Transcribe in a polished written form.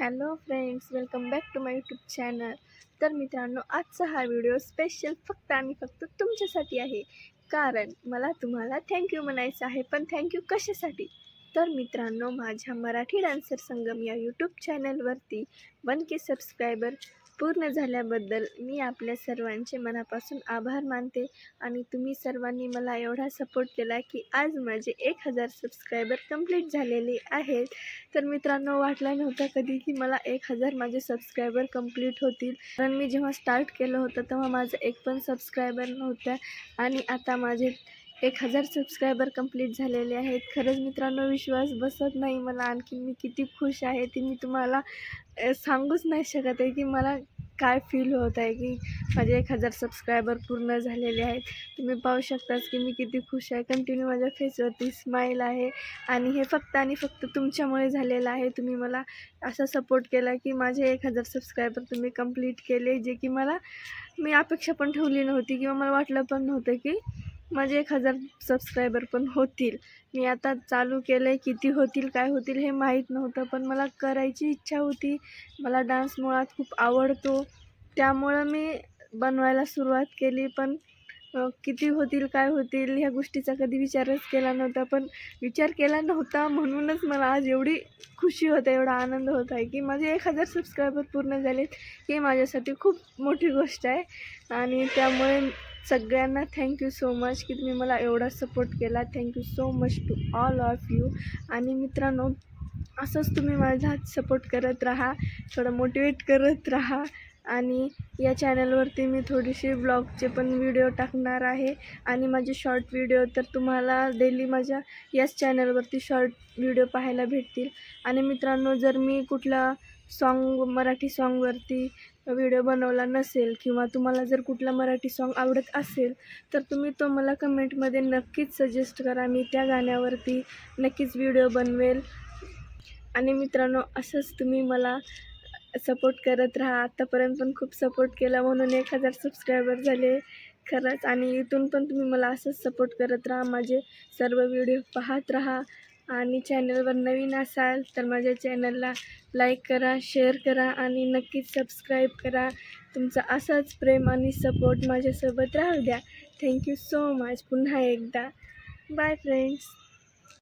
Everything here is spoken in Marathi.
Hello friends, welcome back to my YouTube channel. तर मित्रांनो, आजचा हा व्हिडिओ स्पेशल फक्त आणि फक्त तुमच्यासाठी आहे. कारण मला तुम्हाला थँक्यू म्हणायचं आहे. पण थँक्यू कशासाठी? तर मित्रांनो, माझ्या मराठी डान्सर संगम या यूट्यूब चॅनलवरती 1K सबस्क्रायबर पूर्ण झाल्याबद्दल मी आपल्या सर्वांचे मनापासून आभार मानते. आणि तुम्ही सर्वांनी मला एवढा सपोर्ट केला की आज माझे 1000 सबस्क्रायबर कंप्लीट झालेले आहेत. तर मित्रांनो, वाटलं नव्हतं कधी की मला 1000 माझे सबस्क्रायबर कंप्लीट होतील. कारण मी जेव्हा स्टार्ट केलं होतं तेव्हा माझं एक पण सबस्क्रायबर नव्हतं आणि आता माझे 1000 सबस्क्रायबर कंप्लीट झालेले आहेत. खरंच मित्रांनो, विश्वास बसत नाही मला. आणखी मी किती खुश आहे ते मी तुम्हाला सांगूच नाही शकत आहे की मला काय फील होत आहे की माझे 1000 सबस्क्रायबर पूर्ण झालेले आहेत. तुम्ही पाहू शकताच की मी किती खुश आहे. कंटिन्यू माझ्या फेसवरती स्माईल आहे आणि हे फक्त आणि फक्त तुमच्यामुळे झालेलं आहे. तुम्ही मला असा सपोर्ट केला की माझे 1000 सबस्क्रायबर तुम्ही कंप्लीट केले, जे की मी अपेक्षा पण ठेवली नव्हती किंवा मला वाटलं पण नव्हतं की माझे 1000 सबस्क्रायबर पण होतील. मी आता चालू केलं आहे, किती होतील काय होतील हे माहीत नव्हतं, पण मला करायची इच्छा होती. मला डान्स मुळात खूप आवडतो, त्यामुळं मी बनवायला सुरुवात केली. पण किती होतील काय होतील ह्या गोष्टीचा कधी विचारच केला नव्हता. पण विचार केला नव्हता म्हणूनच मला आज एवढी खुशी होते, एवढा आनंद होत आहे की माझे 1000 सबस्क्रायबर पूर्ण झालेत. ही माझ्यासाठी खूप मोठी गोष्ट आहे आणि त्यामुळे सगळ्यांना थँक्यू सो मच की तुम्ही मला एवढा सपोर्ट केला. Thank you so much to all of you. आणि मित्रांनो, असंच तुम्ही माझा सपोर्ट करत राहा, थोडं मोटिवेट करत राहा. आणि या चॅनलवरती मी थोडीशी ब्लॉगचे पण व्हिडिओ टाकणार आहे आणि माझे शॉर्ट व्हिडिओ तर तुम्हाला डेली माझ्या याच चॅनलवरती शॉर्ट व्हिडिओ पाहायला भेटतील. आणि मित्रांनो, जर मी कुठला मराठी सॉन्गवरती व्हिडिओ बनवला नसेल किंवा तुम्हाला जर कुठला मराठी सॉन्ग आवडत असेल तर तुम्ही तो मला कमेंटमध्ये नक्कीच सजेस्ट करा. मी त्या गाण्यावरती नक्कीच व्हिडिओ बनवेल. आणि मित्रांनो, असंच तुम्ही मला सपोर्ट करत राहा. आत्तापर्यंत पण खूप सपोर्ट केला म्हणून 1000 सबस्क्रायबर झाले खरंच. आणि इथून पण तुम्ही मला असंच सपोर्ट करत राहा. माझे सर्व व्हिडिओ पाहत राहा. आणि चॅनलवर नवीन असाल तर माझ्या चॅनलला लाईक करा, शेअर करा आणि नक्कीच सबस्क्राईब करा. तुमचं असंच प्रेम आणि सपोर्ट माझ्यासोबत राहू द्या. Thank you so much. पुन्हा एकदा बाय फ्रेंड्स.